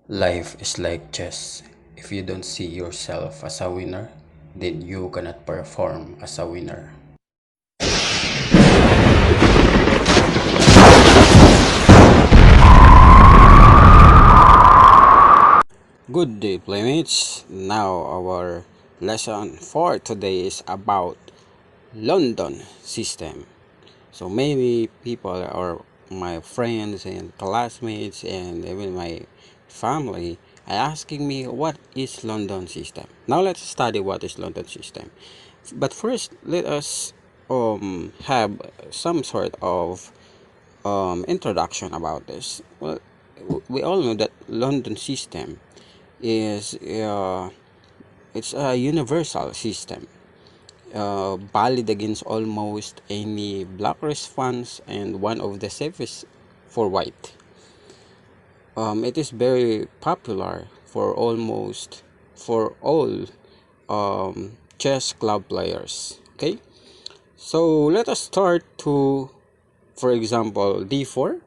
Life is like chess. If you don't see yourself as a winner, then you cannot perform as a winner. Good day, Playmates. Now, our lesson for today is about London system. So, many people or my friends and classmates and even my family are asking me what is London system. Now, let's study what is London system. But first, let us have some sort of introduction about this. Well, we all know that London system is it's a universal system, valid against almost any black response and one of the safest for white. It is very popular for all chess club players. Okay, so let us start to, for example, d4,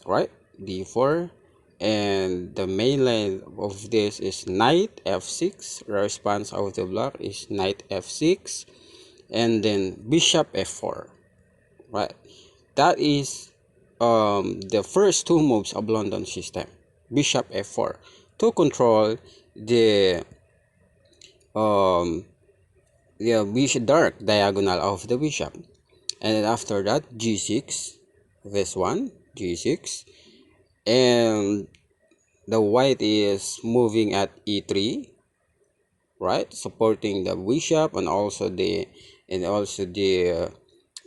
right? d4, and the main line of this is knight f6. The response of the block is knight f6, and then bishop f4, right? That is the first two moves of London system. Bishop f4 to control the um bishop dark diagonal of the bishop, and then after that g6, this one g6, and the white is moving at e3, right, supporting the bishop, and also the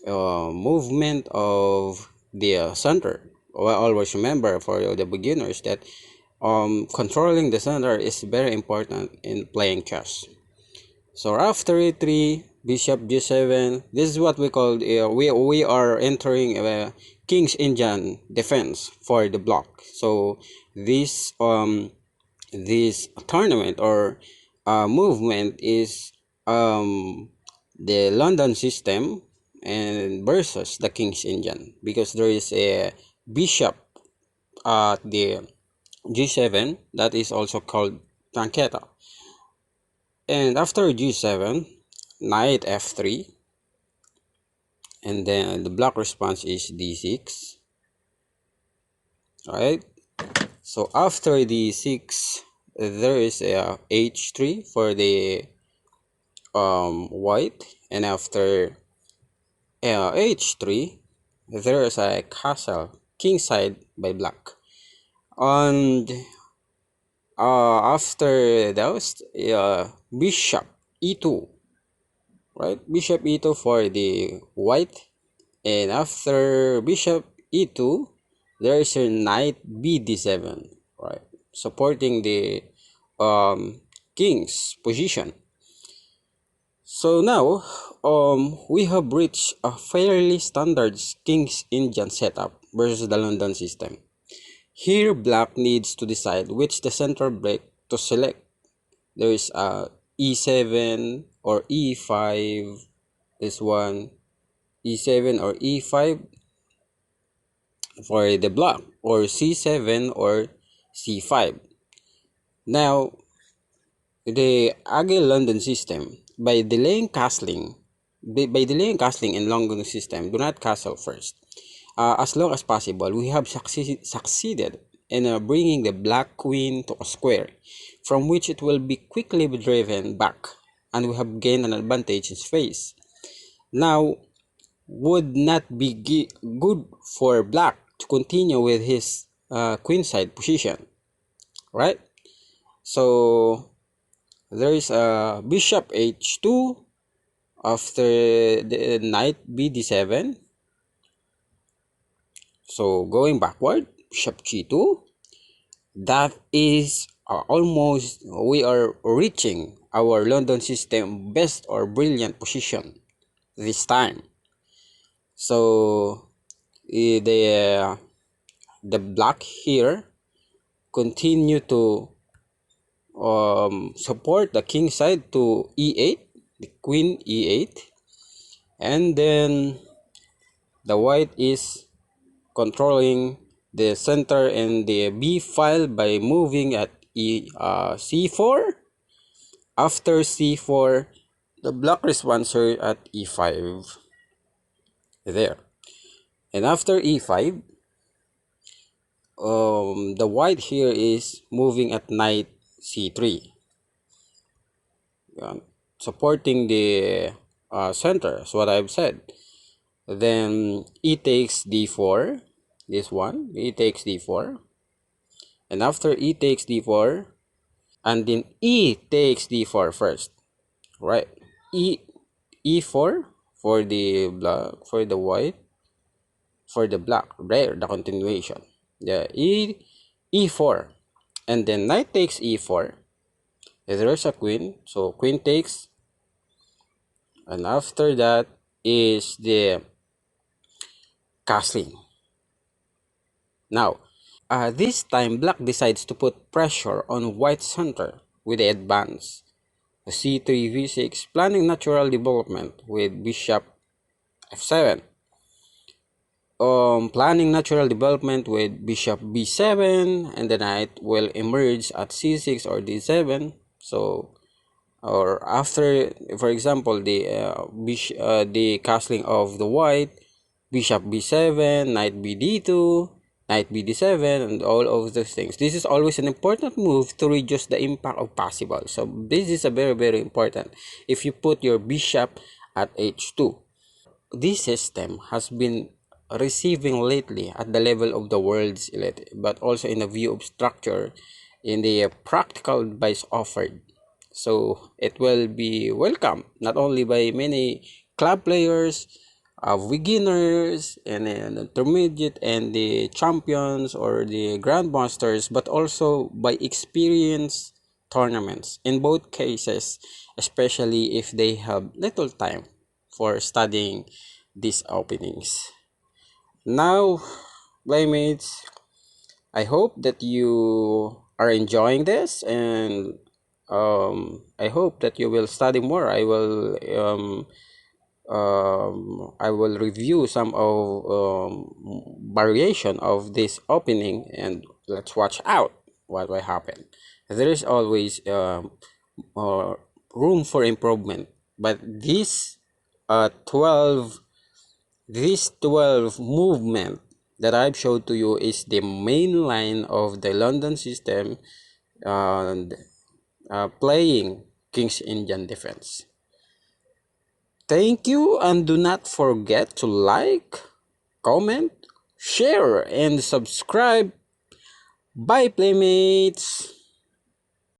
movement of the center. Well, always remember for the beginners that controlling the center is very important in playing chess. So after e3, bishop g7, this is what we call we are entering a king's Indian defense for the block. So this this tournament or movement is the London system and versus the king's Indian, because there is a bishop at the g7 that is also called pancetta. And after g7, knight f3, and then the black response is d6, right? So after d6, there is a h3 for the white, and after h3, there is a castle kingside by black. And after those, bishop e2, right? Bishop e2 for the white, and after bishop e2, there is a knight bd7, right? Supporting the king's position. So now, we have reached a fairly standard king's Indian setup versus the London system. Here, black needs to decide which the central break to select. There is a e7 or e5, this one, e7 or e5 for the block, or c7 or c5. Now, the Agile London system, by delaying castling in London system, do not castle first. As long as possible, we have succeeded in bringing the black queen to a square, from which it will be quickly driven back, and we have gained an advantage in space. Now, would not be good for black to continue with his queenside position, right? So there is a bishop h2 after the knight bd7. So going backward, bishop g2. That is almost, we are reaching our London system best or brilliant position this time. So the black here continue to support the king side to e8, the queen e8, and then the white is controlling the center in the B file by moving at C4. After C4, the black responds here at E5. There. And after E5, the white here is moving at knight C3. Supporting the center, is what I've said. Then E takes D4. This one, E takes D4. And after E takes D4, and then E takes D4 first, right? E E4 for the black, for the white, for the black, rare, the continuation. The E4, and then knight takes E4. There's a queen, so queen takes, and after that is the castling. Now, this time black decides to put pressure on white center with the advance c3 v6, planning natural development with bishop f7. Planning natural development with bishop b7, and the knight will emerge at c6 or d7. So, or after, for example, the castling of the white, bishop b7, knight bd2, knight bd7, and all of those things. This is always an important move to reduce the impact of possible. So this is a very, very important. If you put your bishop at h2, this system has been receiving lately at the level of the world's elite, but also in a view of structure in the practical advice offered. So it will be welcome not only by many club players, beginners, and intermediate, and the champions or the grandmasters, but also by experienced tournaments. In both cases, especially if they have little time for studying these openings. Now, Playmates, I hope that you are enjoying this, and I hope that you will study more. I will review some of variation of this opening, and let's watch out what will happen. There is always uh, room for improvement, but uh, 12 this 12 movement that I've showed to you is the main line of the London system, and playing King's Indian defense. Thank you, and do not forget to like, comment, share, and subscribe. Bye, Playmates!